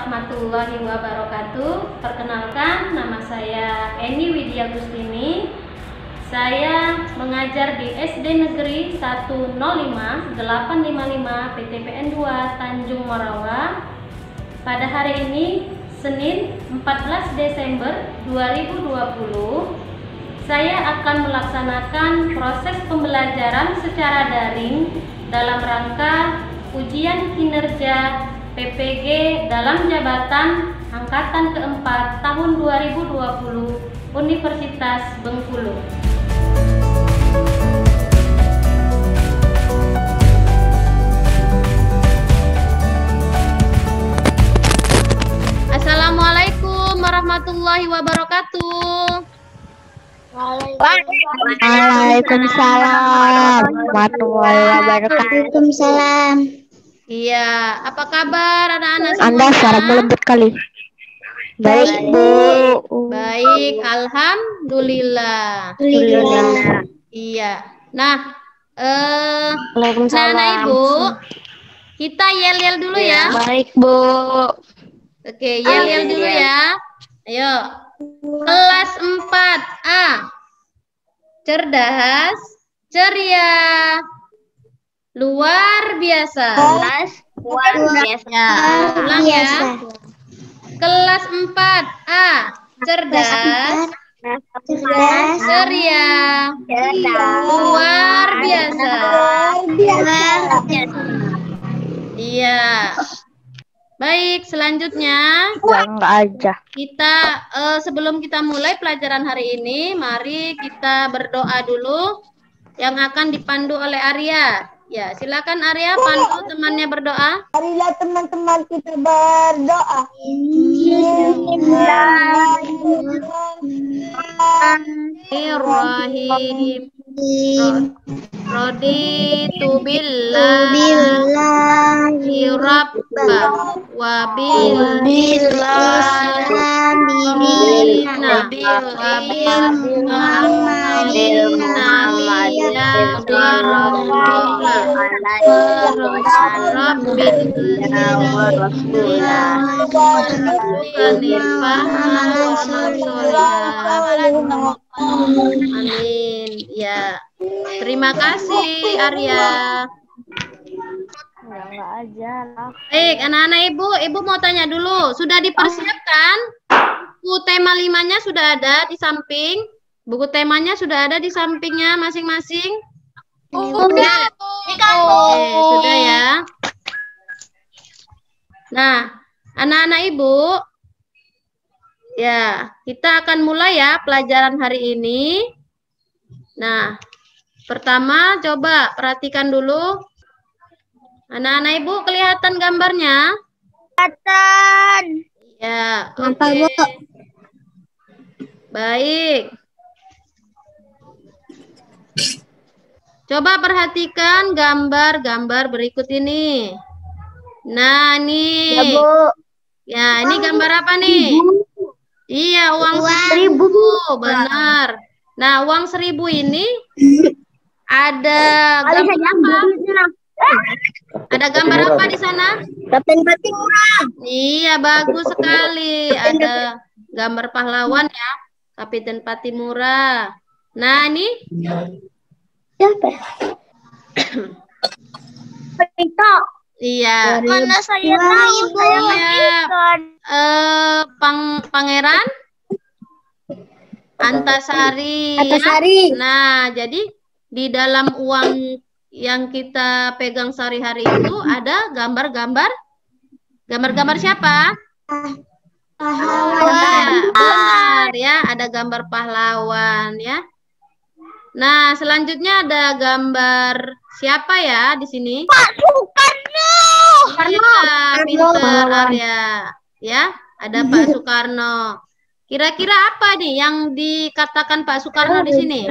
warahmatullahi wabarakatuh. Perkenalkan, nama saya Eni Widya Gustini. Saya mengajar di SD Negeri 105 855 PTPN 2 Tanjung Morawa. Pada hari ini, Senin 14 Desember 2020, saya akan melaksanakan proses pembelajaran secara daring dalam rangka ujian kinerja PPG dalam jabatan angkatan keempat tahun 2020 Universitas Bengkulu. Assalamualaikum warahmatullahi wabarakatuh. Waalaikumsalam warahmatullahi wabarakatuh. Waalaikumsalam. Iya, apa kabar anak-anak Anda semuanya? suara lembut kali. Baik, Bu. Baik, alhamdulillah. Iya. Nah, anak-anak Ibu, kita yel-yel dulu ya. Baik, Bu. Oke, yel-yel dulu ya. Ayo. Kelas 4A. Cerdas, ceria, luar biasa. Luar biasa. Ulang ya. Kelas 4A. Cerdas, ceria, luar biasa. Iya. Baik, selanjutnya Enggak aja. kita sebelum kita mulai pelajaran hari ini, mari kita berdoa dulu yang akan dipandu oleh Arya. Ya, silakan Arya pandu temannya berdoa. Marilah teman-teman kita berdoa. Bismillahirrahmanirrahim. Raditu billahi rabba wa Amin. Ya. Terima kasih Arya. Enggak aja lah. Baik, anak-anak Ibu mau tanya dulu. Sudah dipersiapkan? Buku tema 5-nya sudah ada di samping. Buku temanya sudah ada di sampingnya masing-masing. Sudah. Oke, sudah ya. Nah, anak-anak Ibu, ya, kita akan mulai ya pelajaran hari ini. Nah, pertama coba perhatikan dulu. Anak-anak Ibu kelihatan gambarnya? Kelihatan. Ya, oke. Baik. Coba perhatikan gambar-gambar berikut ini. Nah, nih. Ya, Bu. Ya, ini gambar apa nih? Iya, uang 1.000. Benar. Nah, uang 1.000 ini ada gambar apa? Ada gambar apa di sana? Kapten Pati Murah. Iya, bagus sekali. Ada gambar pahlawan ya, Kapten Patimura. Nah, ini Siapa? Pito. iya. Mana saya tahu? Saya Iya. Pangeran Antasari. Antasari. Ya. Nah, jadi di dalam uang yang kita pegang sehari-hari itu ada gambar-gambar. Gambar-gambar siapa? Pahlawan. Benar ya, ada gambar pahlawan ya. Nah, selanjutnya ada gambar siapa ya di sini? Pak Soekarno. Iya, pinter Arya. Ya, ada Pak Soekarno. Kira-kira apa nih yang dikatakan Pak Soekarno di sini?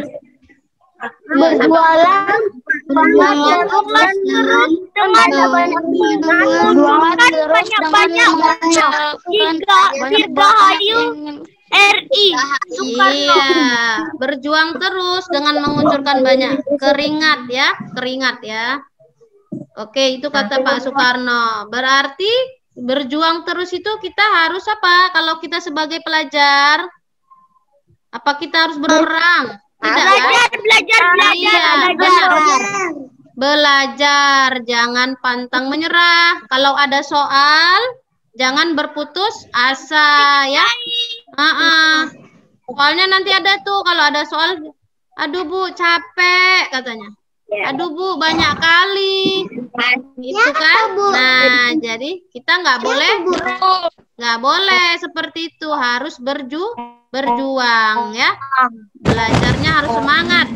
Berjualan terus dengan banyak-banyak dirgahayu RI Soekarno. Iya, berjuang terus dengan mengucurkan banyak keringat ya, keringat ya. Oke, itu kata Pak Soekarno. Berarti Berjuang terus itu kita harus apa? Kalau kita sebagai pelajar, apa kita harus berperang? Tidak kan? Belajar. Iya, benar. Belajar, jangan pantang menyerah. Kalau ada soal, jangan berputus asa ya. Soalnya nanti ada tuh kalau ada soal, aduh Bu capek katanya. Aduh Bu banyak kali. Gitu kan? Nah, jadi kita nggak boleh seperti itu, harus berjuang ya. Belajarnya harus semangat.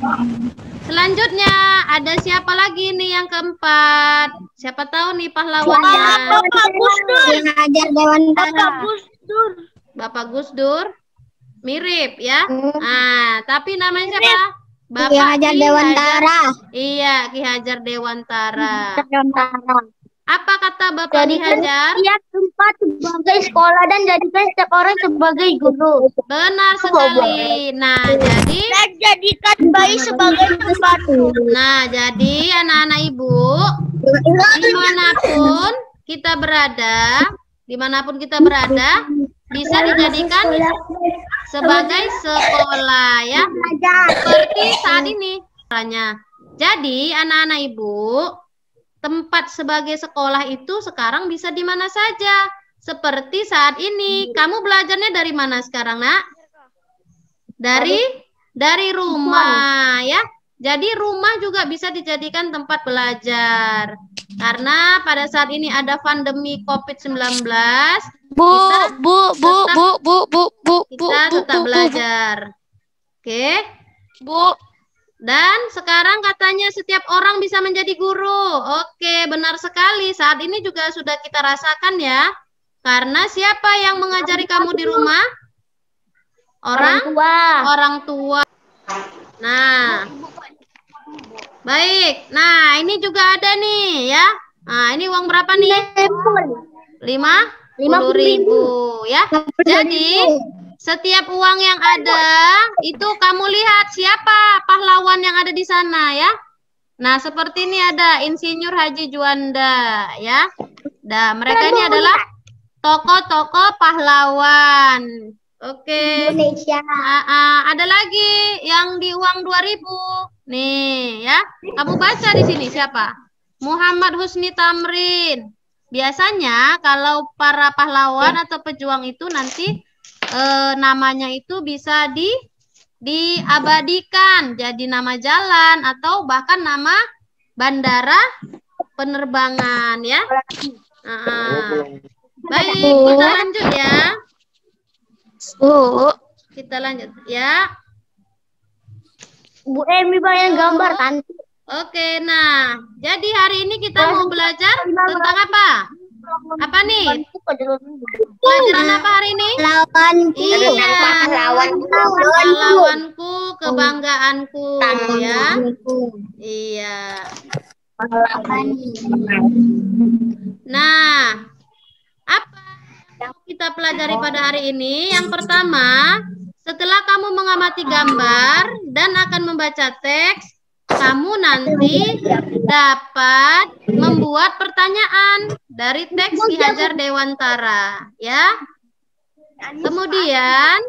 Selanjutnya ada siapa lagi nih yang keempat? Siapa tahu nih pahlawannya? Bapak Gus Dur. Bapak Gus Dur. Mirip ya. Nah, tapi namanya siapa? Bapak Ki Hajar Dewantara. Iya, Ki Hajar Dewantara. Apa kata Bapak Ki Hajar? Ia tempat sebagai sekolah dan jadikan setiap orang sebagai guru. Benar sekali. Nah, jadi Dan jadikan bayi sebagai pembantu. nah, jadi anak-anak Ibu, dimanapun kita berada, bisa dijadikan sebagai sekolah ya. Seperti saat ini. Jadi anak-anak Ibu, tempat sebagai sekolah itu sekarang bisa di mana saja. Seperti saat ini. Kamu belajarnya dari mana sekarang, Nak? Dari rumah ya. Jadi rumah juga bisa dijadikan tempat belajar. Karena pada saat ini ada pandemi COVID-19, kita tetap belajar. Oke. Bu. Dan sekarang katanya setiap orang bisa menjadi guru. Oke, benar sekali. Saat ini juga sudah kita rasakan ya. Karena siapa yang mengajari kamu di rumah? Orang tua. Nah, baik. Nah, ini juga ada nih ya. Nah, ini uang berapa nih? 50.000 ya. Jadi setiap uang yang ada itu kamu lihat siapa pahlawan yang ada di sana ya. Nah, seperti ini ada Insinyur Haji Juanda ya. Nah, mereka ini adalah tokoh-tokoh pahlawan. Oke. Indonesia. Ada lagi yang di uang 2.000. Nih ya. Kamu baca di sini siapa? Muhammad Husni Tamrin. Biasanya kalau para pahlawan atau pejuang itu nanti namanya itu bisa diabadikan jadi nama jalan atau bahkan nama bandara penerbangan ya. Baik, kita lanjut ya. Kita lanjut ya. Bu Emi banyak gambar nanti. Oke, nah jadi hari ini kita mau belajar tentang apa? Apa nih? Pelajaran apa hari ini? Pahlawanku, kebanggaanku ya. Iya. Nah, apa yang kita pelajari pada hari ini? Yang pertama, setelah kamu mengamati gambar dan akan membaca teks, kamu nanti dapat membuat pertanyaan dari teks Ki Hajar Dewantara, ya. Kemudian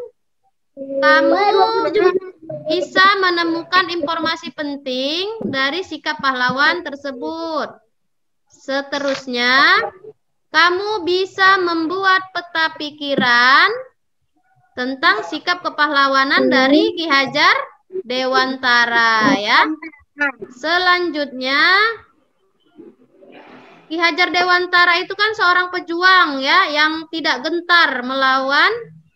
kamu bisa menemukan informasi penting dari sikap pahlawan tersebut. Seterusnya, kamu bisa membuat peta pikiran tentang sikap kepahlawanan dari Ki Hajar Dewantara, ya. Selanjutnya, Ki Hajar Dewantara itu kan seorang pejuang ya yang tidak gentar melawan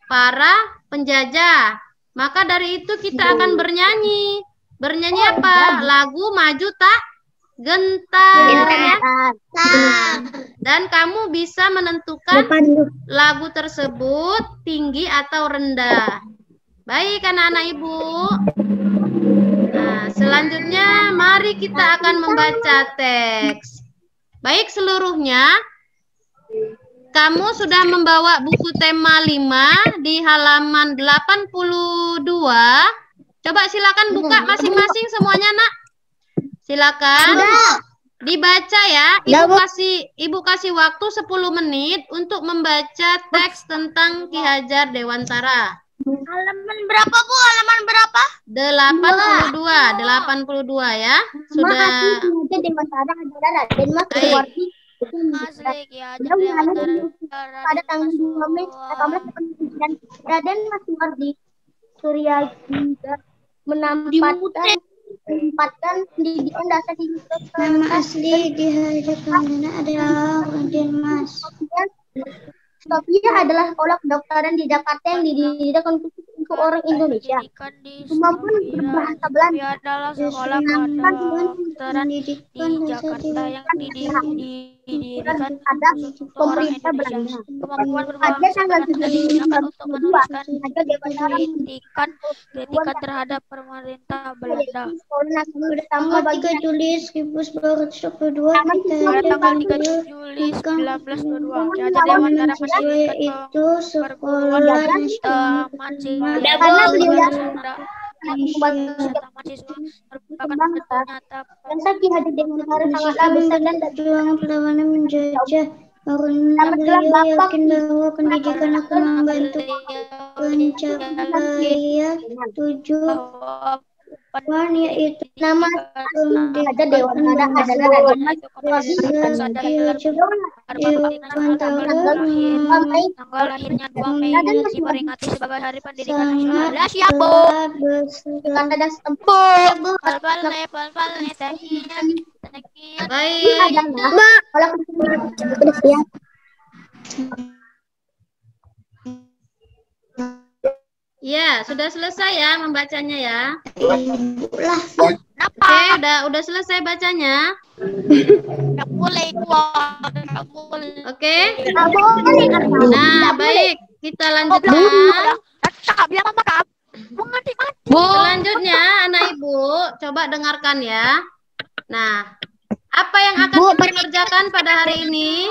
para penjajah. Maka dari itu kita akan bernyanyi. Bernyanyi apa? Lagu Maju Tak Gentar. Ya? Nah, dan kamu bisa menentukan lagu tersebut tinggi atau rendah. Baik anak-anak Ibu. Nah, selanjutnya mari kita akan membaca teks. Baik seluruhnya, kamu sudah membawa buku tema 5 di halaman 82. Coba silakan buka masing-masing semuanya, Nak. Silakan. Dibaca ya. Ibu kasih waktu 10 menit untuk membaca teks tentang Ki Hajar Dewantara. Halaman berapa, Bu? Halaman berapa? 82 ya. Sudah. Baik. Asli Ki Hajar Dewantara. Pada tanggal 2 Mei 1889, Raden Mas Suwardi Suryagida menempatkan pendidikan dasar di Nama asli Ki Hajar Dewantara adalah Raden Mas. Sofia adalah sekolah kedokteran di Jakarta yang didirikan untuk orang Indonesia. Kemampuan berbahasa Belanda adalah sekolah kedokteran di Jakarta yang didirikan ada pemerintah Belanda. Kemampuan Pada berbahasa tanggal Belanda 7 digunakan untuk menuliskan Dewantara kritikan terhadap pemerintah Belanda. Sekolah Nasional bersama Tanggal 3 bagi Juli 1922 Ki Pada Hajar tanggal 3 Dewantara Juli 1922, Ki Hajar Dewantara mendirikan itu sekolah taman siswa karena beliau taman siswa merupakan bentuk nyata Bangsa Ki Hajar Dewantara sangatlah besar dan perjuangan perlawanan menjajah karena beliau yakin bahwa pendidikan akan membantu pencapaian tujuan yaitu nama Ki Hajar Dewantara adalah Raden Mas tanggal lahirnya 2 Mei diperingati sebagai Hari Pendidikan Nasional. Siap, Bu. kata dan Baik. Ya, sudah selesai ya membacanya ya. Oke, udah selesai bacanya. Nggak boleh keluar. Nggak boleh. Oke. Nah, baik. Kita lanjutkan. Biar mama kak. Selanjutnya, anak ibu, coba dengarkan ya. Nah, apa yang akan kita kerjakan pada hari ini?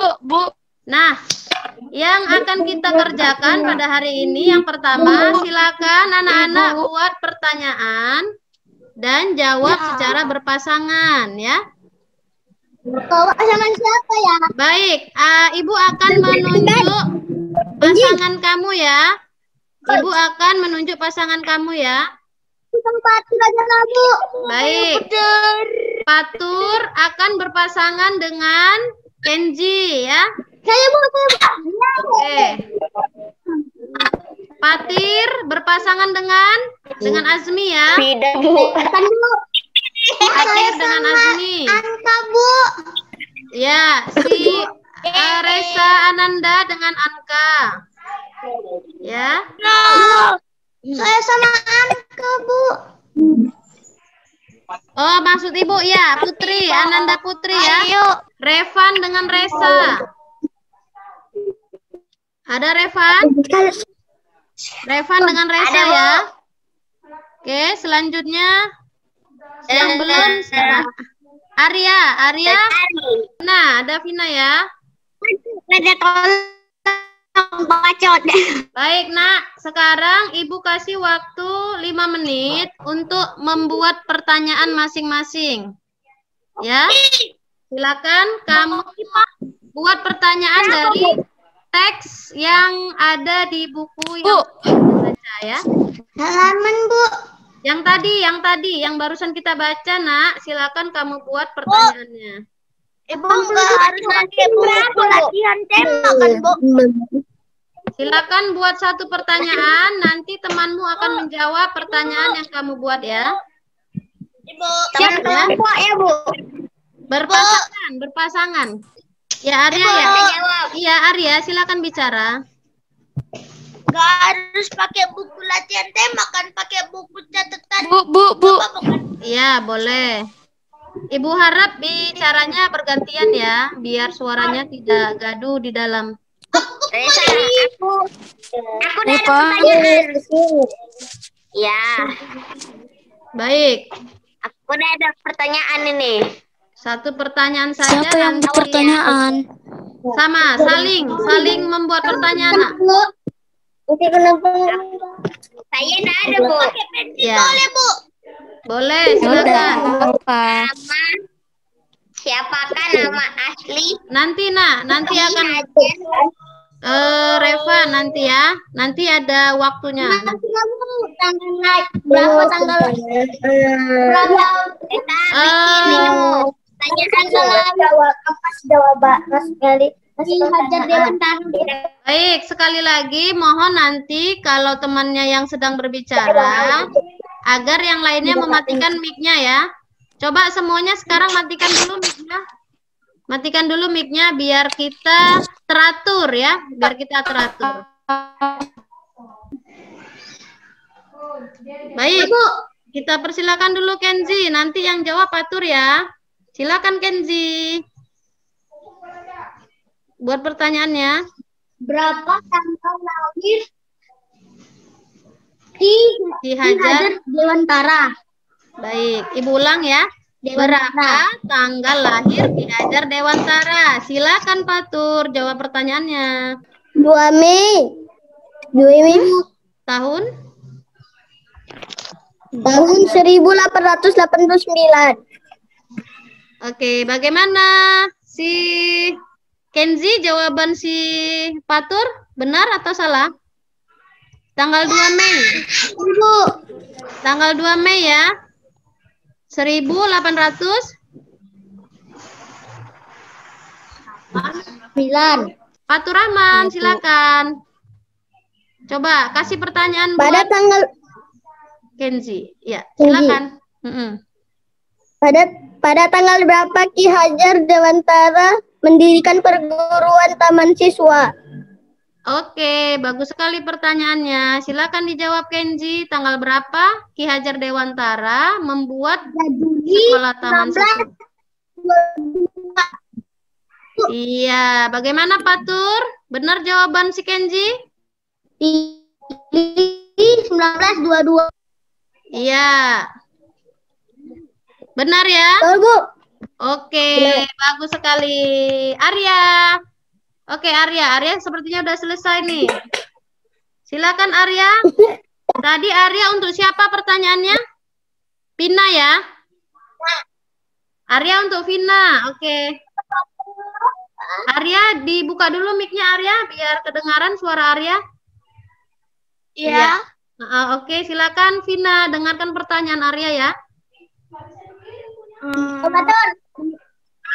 Nah, yang akan kita kerjakan pada hari ini, yang pertama, silakan anak-anak buat pertanyaan dan jawab secara berpasangan ya. Pasangan siapa ya? Baik, Ibu akan menunjuk pasangan kamu ya. Ibu akan menunjuk pasangan kamu ya. Patur aja kamu. Baik. Patur akan berpasangan dengan Kenji ya. Saya Bu. Oke. Patir berpasangan dengan Azmi ya. Tidak Bu. Patir dengan Azmi. Anka Bu. Ya, si Reza Ananda dengan Anka. Ya. Saya sama Anka Bu. Oh, maksud Ibu ya, Putri, Ananda Putri ya. Revan dengan Reza. Ada Revan? Revan dengan Reza ya. Oke, selanjutnya yang belum Arya. Nah, ada Vina ya. Baik, Nak. Sekarang Ibu kasih waktu 5 menit untuk membuat pertanyaan masing-masing. Ya. Silakan kamu buat pertanyaan dari teks yang ada di buku yang baca ya. Halaman Bu. Yang tadi, yang barusan kita baca, Nak. Silakan kamu buat pertanyaannya. Ibu nggak harus nanti Bu latihan tema kan Bu. Silakan buat satu pertanyaan, nanti temanmu akan menjawab pertanyaan yang kamu buat ya. Ibu. Siap ya? Ya Bu. Berpasangan. Ya Arya ya. Iya Arya, silakan bicara. Nggak harus pakai buku latihan tema kan, pakai buku catatan. Bu. Iya, boleh. Ibu harap bicaranya bergantian ya, biar suaranya tidak gaduh di dalam. Aku udah ada pertanyaan. Ya. Baik. Aku udah ada pertanyaan ini. Satu pertanyaan saja. Siapa yang nanti pertanyaan? Sama, saling membuat pertanyaan. Nak. Oke, kenapa? Saya enggak ada, Bu. Ya. Boleh Bu. Boleh, silakan. Siapakah nama asli? Nanti akan Reva nanti ya. Nanti ada waktunya. Berapa tanggal? Baik, sekali lagi mohon nanti kalau temannya yang sedang berbicara agar yang lainnya mematikan mic-nya ya. Coba semuanya sekarang matikan dulu mic-nya. Matikan dulu mic-nya biar kita teratur ya, biar kita teratur. Baik, kita persilakan dulu Kenzi, nanti yang jawab Fatur ya. Silakan Kenzi. Buat pertanyaannya. Berapa tanggal lahir Ki Hajar Dewantara? Baik, Ibu ulang ya. Berapa tanggal lahir Ki Hajar Dewantara? Silakan Fatur jawab pertanyaannya. 2 Mei. 2 Mei. Tahun? Tahun 1889. Oke, bagaimana si Kenzi jawaban si Fatur? Benar atau salah? Tanggal 2 Mei. Ibu. Tanggal 2 Mei ya. 1809. Fatur Rahman, silakan. Coba kasih pertanyaan Pada buat tanggal Kenzi. Ya, silakan. Pada tanggal berapa Ki Hajar Dewantara mendirikan perguruan Taman Siswa? Oke, bagus sekali pertanyaannya. Silakan dijawab Kenzi. Tanggal berapa Ki Hajar Dewantara membuat sekolah Taman Siswa? Iya, bagaimana Fatur? Benar jawaban si Kenzi? 1922. Iya. Benar ya? Betul, Bu. Oke, bagus sekali. Arya. Oke, Arya sepertinya udah selesai nih. Silakan Arya. Tadi Arya untuk siapa pertanyaannya? Vina ya? Arya untuk Vina. Oke. Arya dibuka dulu mic-nya Arya biar kedengaran suara Arya. Iya. Oke, silakan Vina dengarkan pertanyaan Arya ya.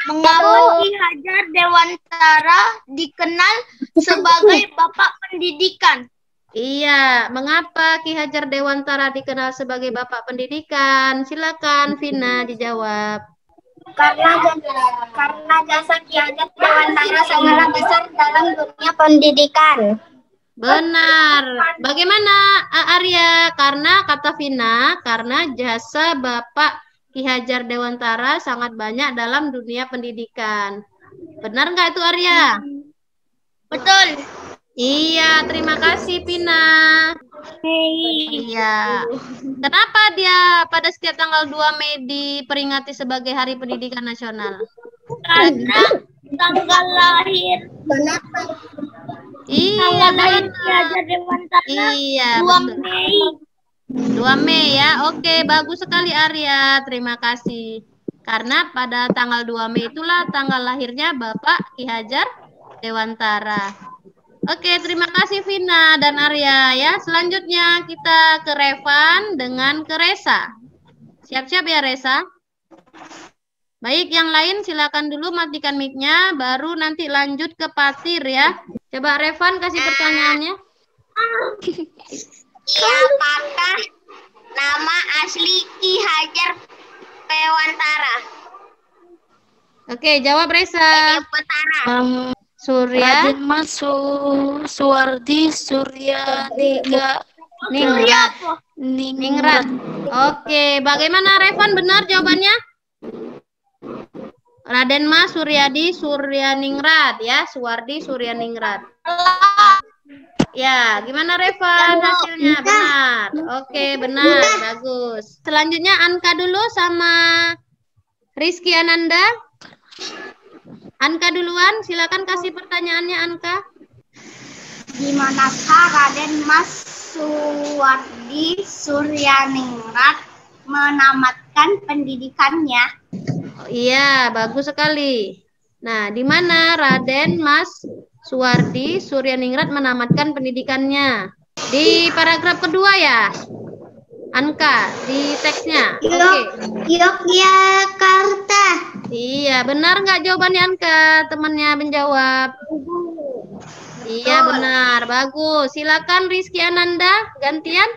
Mengapa Ki Hajar Dewantara dikenal sebagai Bapak Pendidikan? Iya, mengapa Ki Hajar Dewantara dikenal sebagai Bapak Pendidikan? Silakan Vina dijawab. Karena jasa Ki Hajar Dewantara sangatlah besar dalam dunia pendidikan. Benar. Bagaimana Arya? Karena kata Vina, karena jasa Bapak Ki Hajar Dewantara sangat banyak dalam dunia pendidikan. Benar nggak itu Arya? Betul. Iya, terima kasih Vina. Iya. Kenapa dia pada setiap tanggal 2 Mei diperingati sebagai Hari Pendidikan Nasional? Karena tanggal lahir. Iya, Ki Hajar Dewantara. Iya, 2 Mei. 2 Mei ya. Oke, bagus sekali Arya. Terima kasih. Karena pada tanggal 2 Mei itulah tanggal lahirnya Bapak Ki Hajar Dewantara. Oke, terima kasih Vina dan Arya ya. Selanjutnya kita ke Revan dengan ke Resa. Siap-siap ya Resa? Baik, yang lain silakan dulu matikan mic-nya, baru nanti lanjut ke Fatir ya. Coba Revan kasih pertanyaannya. Siapakah nama asli Ki Hajar Dewantara? Oke, jawab Resa. Surya. Raden Mas Suwardi Surya Ningrat. Oke, bagaimana Revan benar jawabannya? Raden Mas Suryadi Suryaningrat ya, Suwardi Suryaningrat. Ya, gimana Revan hasilnya? Benar. Oke, benar. Bagus. Selanjutnya Anka dulu sama Rizky Ananda. Anka duluan, silakan kasih pertanyaannya Anka. Di manakah Raden Mas Suwardi Suryaningrat menamatkan pendidikannya? iya, bagus sekali. Nah, di mana Raden Mas Suwardi Suryaningrat menamatkan pendidikannya? Di paragraf kedua ya, Anka, di teksnya. Oke. Yogyakarta. Iya, benar nggak jawabannya Anka? Temannya menjawab. Iya, benar. Bagus. Silakan Rizky Ananda, gantian.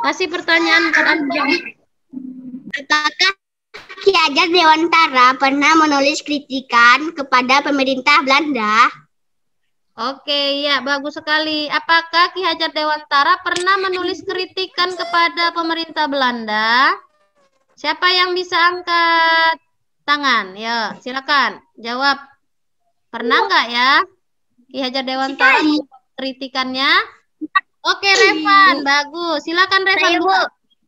Kasih pertanyaan ke Anka. Apakah Ki Hajar Dewantara pernah menulis kritikan kepada pemerintah Belanda? Oke, ya, bagus sekali. Apakah Ki Hajar Dewantara pernah menulis kritikan kepada pemerintah Belanda? Siapa yang bisa angkat tangan? Ya, silakan jawab. Pernah nggak ya Ki Hajar Dewantara kritikannya? Oke, Revan, bagus. Silakan Revan. Bu.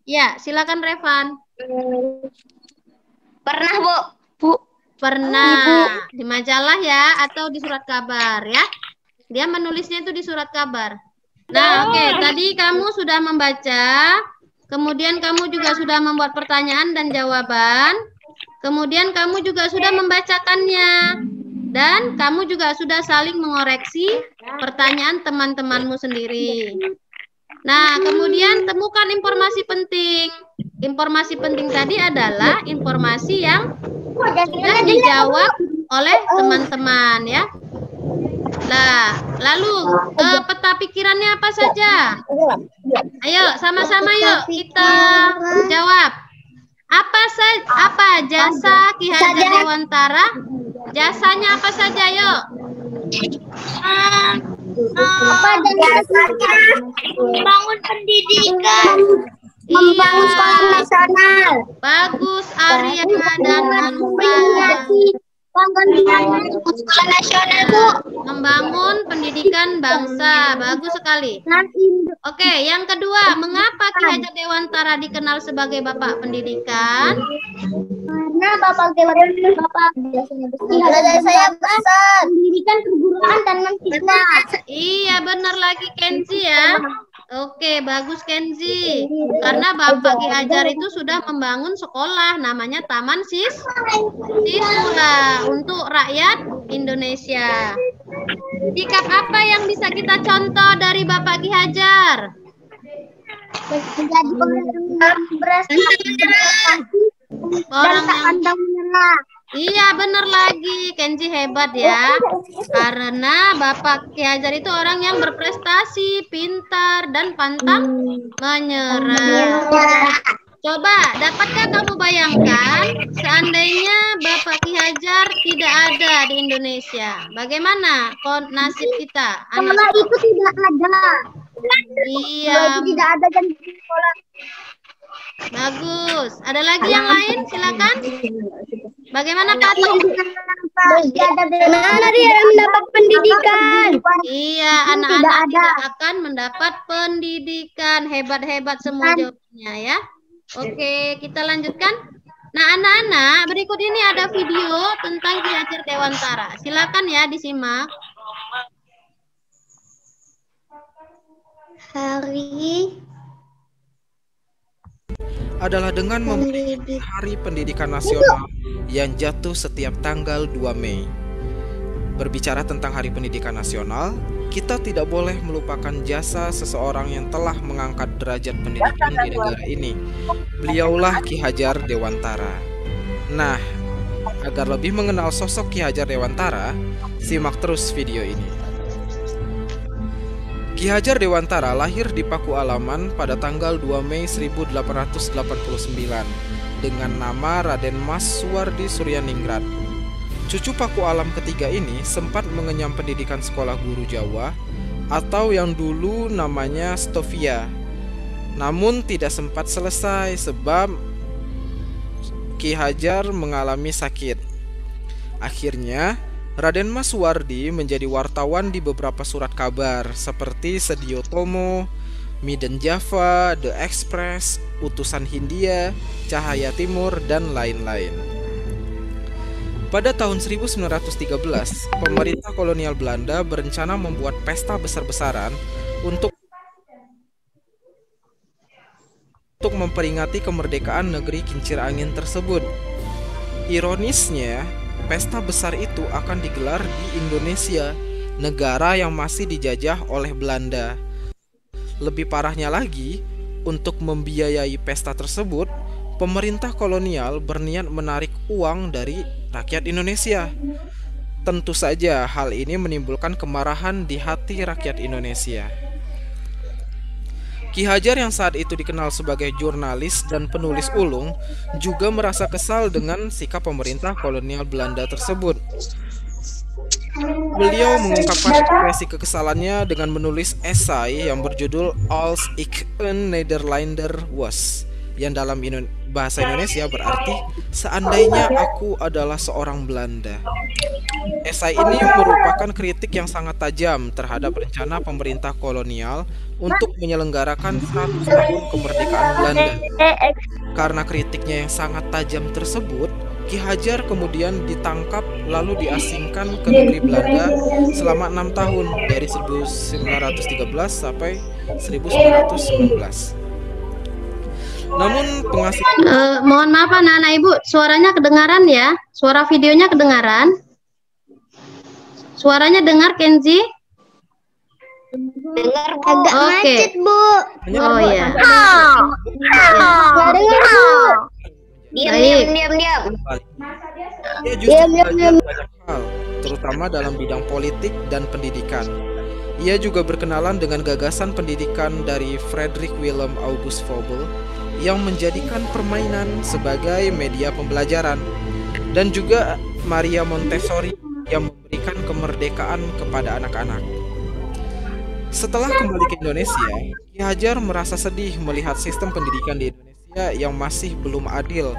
Ya, silakan Revan. Pernah, Bu. Pernah. Di majalah ya atau di surat kabar ya? Dia menulisnya itu di surat kabar. Nah, oke. Tadi kamu sudah membaca, kemudian kamu juga sudah membuat pertanyaan dan jawaban, kemudian kamu juga sudah membacakannya, dan kamu juga sudah saling mengoreksi pertanyaan teman-temanmu sendiri. Nah, kemudian temukan informasi penting. Informasi penting tadi adalah informasi yang sudah dijawab oleh teman-teman ya. Nah, lalu peta pikirannya apa saja? Ayo, sama-sama yuk kita jawab. Apa jasa Ki Hajar Dewantara? Jasanya apa saja, yuk? Membangun pendidikan. Membangun sekolah nasional. Bagus, Arya dan Anka. Sekolah nasional, Bu. Membangun pendidikan bangsa. Bagus sekali. Oke, yang kedua, mengapa Ki Hajar Dewantara dikenal sebagai Bapak Pendidikan? Karena Bapak biasanya saya besar. Pendidikan, keguruan, dan menfitnah. Iya, benar lagi Kenzi ya. Oke, bagus Kenzi. Karena Bapak Ki Hajar itu sudah membangun sekolah namanya Taman Siswa untuk rakyat Indonesia. Sikap apa yang bisa kita contoh dari Bapak Ki Hajar? Menjadi orang berprestasi Orang dan tak yang pandang menyerah. Iya, benar lagi. Kenzi hebat ya. Karena Bapak Ki Hajar itu orang yang berprestasi, pintar, dan pantang menyerah. Coba, dapatkah kamu bayangkan seandainya Bapak Ki Hajar tidak ada di Indonesia? Bagaimana nasib kita? Sekolah itu tidak ada. Iya. Tidak ada dan sekolah. Bagus. Ada lagi yang lain? Silakan. Bagaimana Pak Atung? Anak-anak dia mendapat pendidikan. Iya, anak-anak tidak akan mendapat pendidikan. Hebat-hebat semua jawabannya ya. Oke, kita lanjutkan. Nah, anak-anak, berikut ini ada video tentang Ki Hajar Dewantara. Silakan ya disimak. Hari adalah dengan memperingati Hari Pendidikan Nasional yang jatuh setiap tanggal 2 Mei. Berbicara tentang Hari Pendidikan Nasional, kita tidak boleh melupakan jasa seseorang yang telah mengangkat derajat pendidikan di negara ini. Beliaulah Ki Hajar Dewantara. Nah, agar lebih mengenal sosok Ki Hajar Dewantara, simak terus video ini. Ki Hajar Dewantara lahir di Paku Alaman pada tanggal 2 Mei 1889 dengan nama Raden Mas Suwardi Suryaningrat. Cucu Paku Alam ketiga ini sempat mengenyam pendidikan sekolah guru Jawa atau yang dulu namanya Stovia. Namun tidak sempat selesai sebab Ki Hajar mengalami sakit. Akhirnya Raden Mas Suwardi menjadi wartawan di beberapa surat kabar seperti Sedio Tomo, Midden Java, The Express, Utusan Hindia, Cahaya Timur, dan lain-lain. Pada tahun 1913, pemerintah kolonial Belanda berencana membuat pesta besar-besaran untuk memperingati kemerdekaan negeri kincir angin tersebut. Ironisnya, pesta besar itu akan digelar di Indonesia, negara yang masih dijajah oleh Belanda. Lebih parahnya lagi, untuk membiayai pesta tersebut, pemerintah kolonial berniat menarik uang dari rakyat Indonesia. Tentu saja hal ini menimbulkan kemarahan di hati rakyat Indonesia. Ki Hajar yang saat itu dikenal sebagai jurnalis dan penulis ulung juga merasa kesal dengan sikap pemerintah kolonial Belanda tersebut. Beliau mengungkapkan ekspresi kekesalannya dengan menulis esai yang berjudul Als ik een Nederlander was, yang dalam bahasa Indonesia berarti seandainya aku adalah seorang Belanda. Esai ini merupakan kritik yang sangat tajam terhadap rencana pemerintah kolonial untuk menyelenggarakan 100 tahun kemerdekaan Belanda. Karena kritiknya yang sangat tajam tersebut, Ki Hajar kemudian ditangkap lalu diasingkan ke negeri Belanda selama 6 tahun dari 1913 sampai 1919. Namun pengasih mohon maaf anak-anak Ibu, suaranya kedengaran ya? Suara videonya kedengaran? Suaranya dengar Kenzi? Dengar Bu. Agak macet, Bu. Oh iya. Nggak dengar, Bu. Diam. Ia justru belajar banyak hal, terutama dalam bidang politik dan pendidikan. Ia juga berkenalan dengan gagasan pendidikan dari Frederick Willem August Vogel yang menjadikan permainan sebagai media pembelajaran, dan juga Maria Montessori yang memberikan kemerdekaan kepada anak-anak. Setelah kembali ke Indonesia, Ki Hajar merasa sedih melihat sistem pendidikan di Indonesia yang masih belum adil,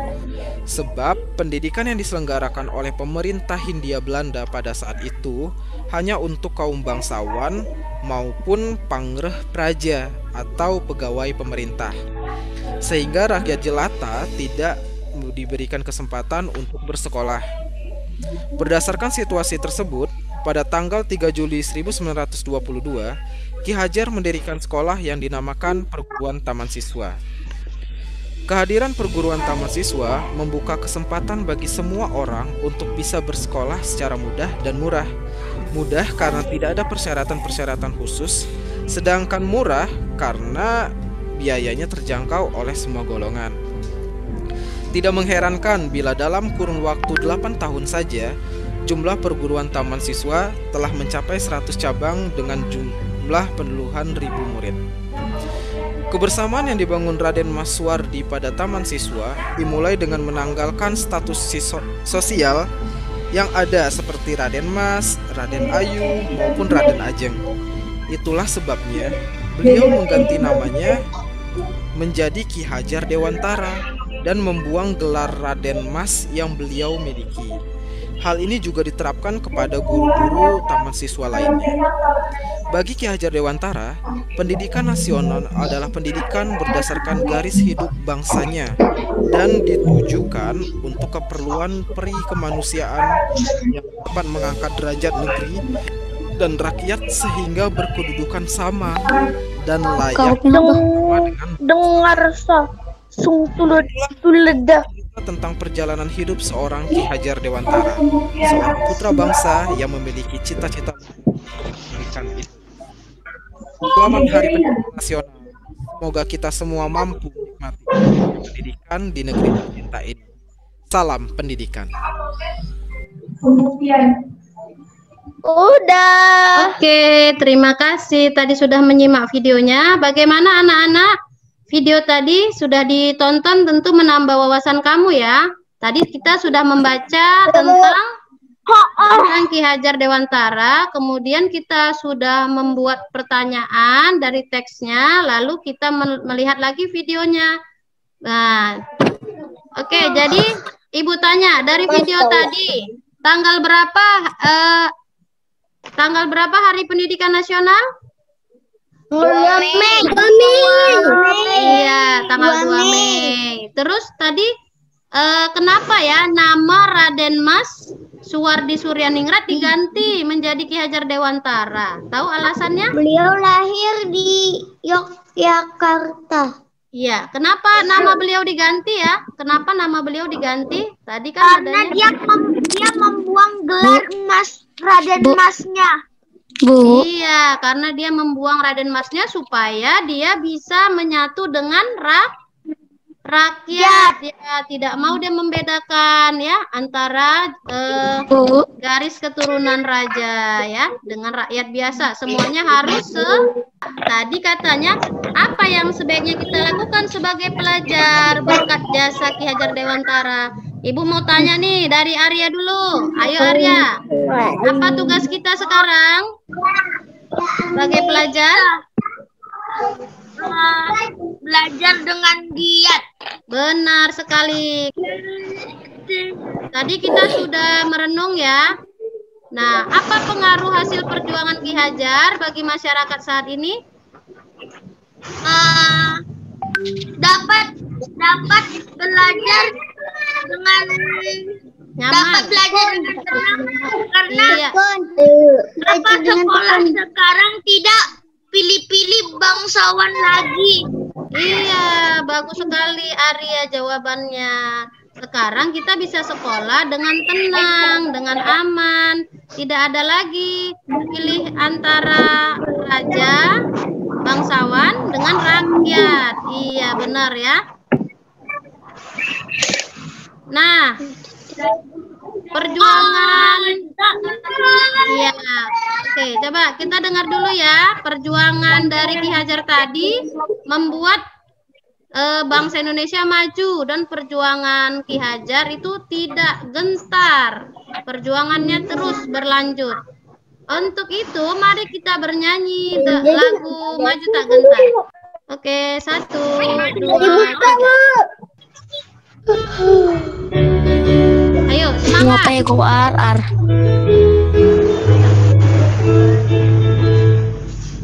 sebab pendidikan yang diselenggarakan oleh pemerintah Hindia Belanda pada saat itu hanya untuk kaum bangsawan maupun pangreh praja atau pegawai pemerintah, sehingga rakyat jelata tidak diberikan kesempatan untuk bersekolah. Berdasarkan situasi tersebut, pada tanggal 3 Juli 1922, Ki Hajar mendirikan sekolah yang dinamakan Perguruan Taman Siswa. Kehadiran Perguruan Taman Siswa membuka kesempatan bagi semua orang untuk bisa bersekolah secara mudah dan murah. Mudah karena tidak ada persyaratan-persyaratan khusus, sedangkan murah karena biayanya terjangkau oleh semua golongan. Tidak mengherankan bila dalam kurun waktu 8 tahun saja, jumlah perguruan taman siswa telah mencapai 100 cabang dengan jumlah puluhan ribu murid. Kebersamaan yang dibangun Raden Mas Suwardi pada taman siswa dimulai dengan menanggalkan status sosial yang ada seperti Raden Mas, Raden Ayu, maupun Raden Ajeng. Itulah sebabnya beliau mengganti namanya menjadi Ki Hajar Dewantara dan membuang gelar Raden Mas yang beliau miliki. Hal ini juga diterapkan kepada guru-guru taman siswa lainnya. Bagi Ki Hajar Dewantara, pendidikan nasional adalah pendidikan berdasarkan garis hidup bangsanya dan ditujukan untuk keperluan peri kemanusiaan yang dapat mengangkat derajat negeri dan rakyat sehingga berkedudukan sama dan layak dengan Dengar sung tuledah. tentang perjalanan hidup seorang Ki Hajar Dewantara, seorang putra bangsa yang memiliki cita-cita pendidikan itu. Selamat Hari Pendidikan Nasional. Semoga kita semua mampu menikmati pendidikan di negeri tercinta ini. Salam pendidikan. Udah. Oke, terima kasih. Tadi sudah menyimak videonya. Bagaimana anak-anak? Video tadi sudah ditonton, tentu menambah wawasan kamu ya. Tadi kita sudah membaca tentang Ki Hajar Dewantara, kemudian kita sudah membuat pertanyaan dari teksnya, lalu kita melihat lagi videonya. Nah, oke, jadi Ibu tanya dari video tadi, tanggal berapa Hari Pendidikan Nasional? 2 Mei. Iya, tanggal 2 Mei. Terus tadi kenapa ya nama Raden Mas Suwardi Suryaningrat diganti menjadi Ki Hajar Dewantara? Tahu alasannya? Beliau lahir di Yogyakarta. Iya, kenapa nama beliau diganti ya? Kenapa nama beliau diganti? Tadi kan Karena adanya dia membuang gelar emas Raden Masnya. Bu, iya, karena dia membuang Raden Masnya supaya dia bisa menyatu dengan rakyat. Ya, tidak mau dia membedakan ya antara Bu, garis keturunan raja ya dengan rakyat biasa. Semuanya harus tadi katanya apa yang sebaiknya kita lakukan sebagai pelajar berkat jasa Ki Hajar Dewantara. Ibu mau tanya nih dari Arya dulu. Ayo Arya. Apa tugas kita sekarang sebagai pelajar? Belajar dengan giat. Benar sekali. Tadi kita sudah merenung ya. Nah, apa pengaruh hasil perjuangan Ki Hajar bagi masyarakat saat ini? Dapat belajar dengan Nyaman. tenang karena Iya. sekolah sekarang tidak pilih-pilih bangsawan lagi. Iya, bagus sekali Arya jawabannya. Sekarang kita bisa sekolah dengan tenang, dengan aman. Tidak ada lagi pilih antara raja, bangsawan dengan rakyat. Iya, benar ya. Nah, perjuangan. Iya. Oke, coba kita dengar dulu ya. Perjuangan dari Ki Hajar tadi membuat bangsa Indonesia maju dan perjuangan Ki Hajar itu tidak gentar. Perjuangannya terus berlanjut. Untuk itu, mari kita bernyanyi lagu Maju Tak Gentar. Oke, 1, 2, 3. Ayo, semangat. ngapain kau ar?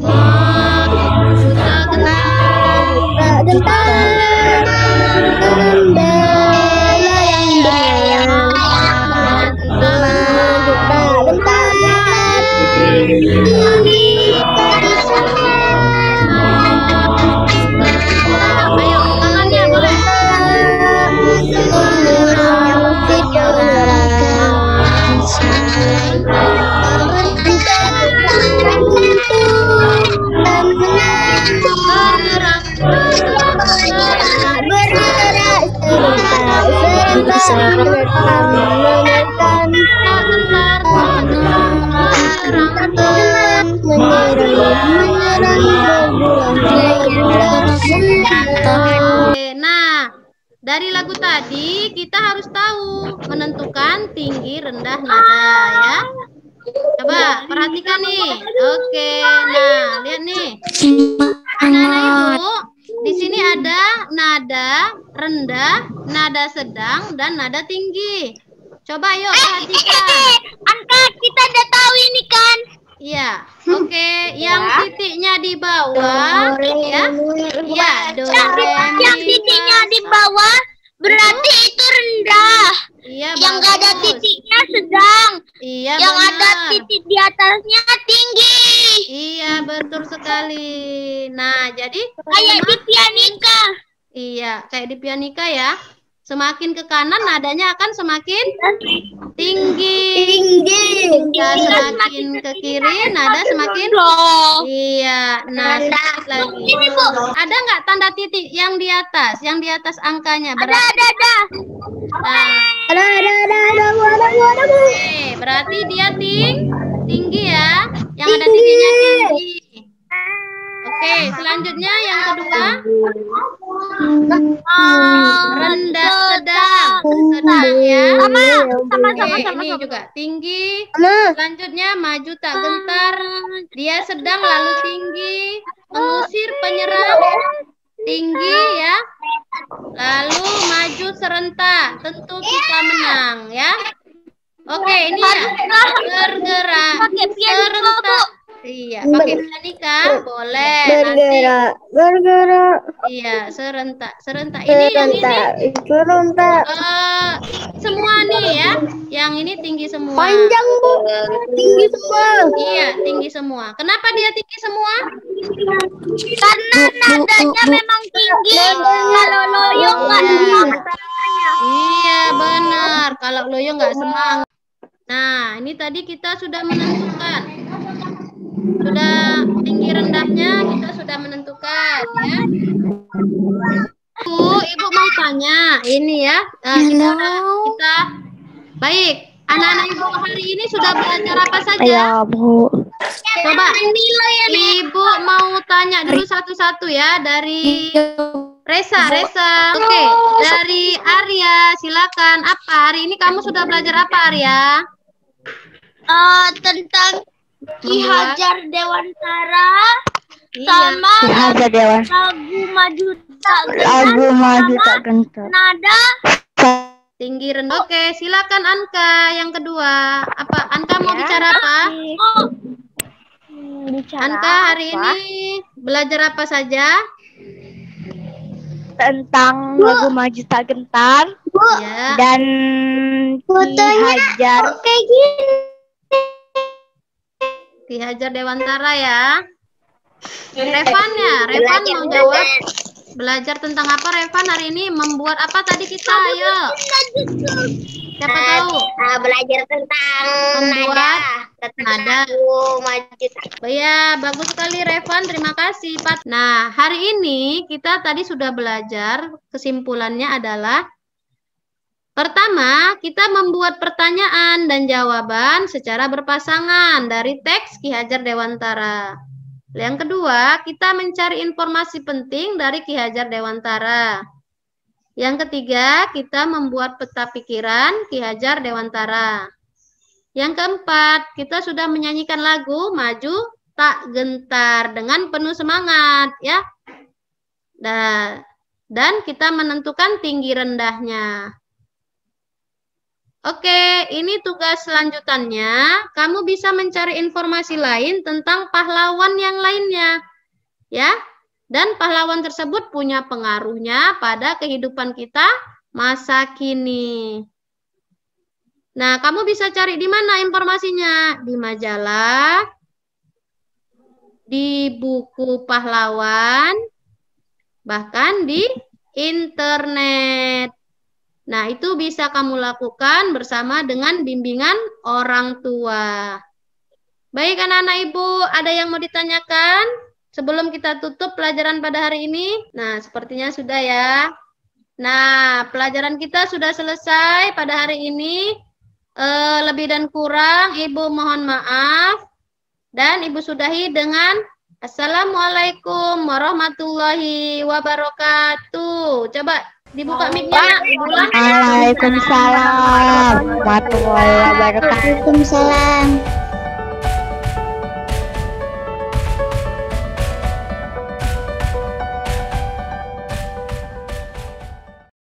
Maju tak gentar. Ayo, tangannya boleh. Nah, dari lagu tadi kita harus tahu menentukan tinggi rendah nada ya. Coba perhatikan nih. Oke, nah lihat nih. Anak-anak ibu, di sini ada nada rendah, nada sedang, dan nada tinggi. Coba yuk perhatikan. Angka kita udah tahu ini kan? Iya, oke. Yang titiknya di bawah, ya. Iya, do, re, Yang mi, titiknya fa, di sol. bawah berarti itu rendah. Iya, Yang nggak ada bagus. titiknya sedang. Iya, Yang ada benar. titik di atasnya tinggi. Iya, betul sekali. Nah, jadi Kayak di pianika. iya, kayak di pianika ya. Semakin ke kanan nadanya akan semakin tinggi. Dan semakin ke kiri nada semakin iya. Nah, sedikit lagi. Ada nggak tanda titik yang di atas? Yang di atas angkanya berarti. Ada. Nah, oke, berarti dia tinggi ya. Yang ada titiknya tinggi. Oke, selanjutnya yang kedua rendah sedang ya. Oke, ini juga tinggi. Selanjutnya maju tak gentar. Dia sedang lalu tinggi. Mengusir penyerang tinggi ya. Lalu maju serentak. Tentu kita menang ya. Oke, ini ya. Bergerak serentak. Iya, pakai bisa nikah? Boleh. Bergerak, bergerak. Iya, serentak. Serentak ini yang ini. Serentak. Semua nih ya. Yang ini tinggi semua. Panjang, Bu. Tinggi semua. Iya, tinggi semua. Kenapa dia tinggi semua? Karena nadanya memang tinggi. Kalau loyong nggak semangat. Iya, benar. Kalau loyo nggak semangat. Nah, ini tadi kita sudah menentukan. Sudah tinggi rendahnya kita sudah menentukan ya. Ibu mau tanya ini ya. Kita baik. Anak-anak ibu hari ini sudah belajar apa saja? Ya, Bu. Coba ibu mau tanya dulu satu-satu ya dari Resa. Oke, dari Arya silakan. Apa hari ini kamu sudah belajar apa Arya? Tentang Ki Hajar Dewantara Iya. sama Ki Hajar Dewantara. lagu maju tak gentar. nada. Tinggi rendah. Oke, silakan Anka yang kedua. Apa Anka mau bicara apa? Anka hari ini belajar apa saja? Tentang lagu maju tak gentar Ya. dan Ki Hajar. Kayak gini. Ki Hajar Dewantara ya. Revan ya, Revan mau jawab. Belajar tentang apa Revan hari ini? Membuat apa tadi kita? Ayo. Siapa tahu? Belajar tentang Membuat nada. maju. Ya, bagus sekali Revan. Terima kasih, Pat. Nah, hari ini kita tadi sudah belajar. Kesimpulannya adalah pertama, kita membuat pertanyaan dan jawaban secara berpasangan dari teks Ki Hajar Dewantara. Yang kedua, kita mencari informasi penting dari Ki Hajar Dewantara. Yang ketiga, kita membuat peta pikiran Ki Hajar Dewantara. Yang keempat, kita sudah menyanyikan lagu Maju Tak Gentar dengan penuh semangat, ya. Dan kita menentukan tinggi rendahnya. Oke, ini tugas selanjutannya. Kamu bisa mencari informasi lain tentang pahlawan yang lainnya. Ya, dan pahlawan tersebut punya pengaruhnya pada kehidupan kita masa kini. Nah, kamu bisa cari di mana informasinya? Di majalah, di buku pahlawan, bahkan di internet. Nah, itu bisa kamu lakukan bersama dengan bimbingan orang tua. Baik, anak-anak ibu, ada yang mau ditanyakan sebelum kita tutup pelajaran pada hari ini? Nah, sepertinya sudah ya. Nah, pelajaran kita sudah selesai pada hari ini. Lebih dan kurang, ibu mohon maaf. Dan ibu sudahi dengan Assalamualaikum warahmatullahi wabarakatuh. Coba dibuka mic-nya. Waalaikumsalam warahmatullahi wabarakatuh. Waalaikumsalam.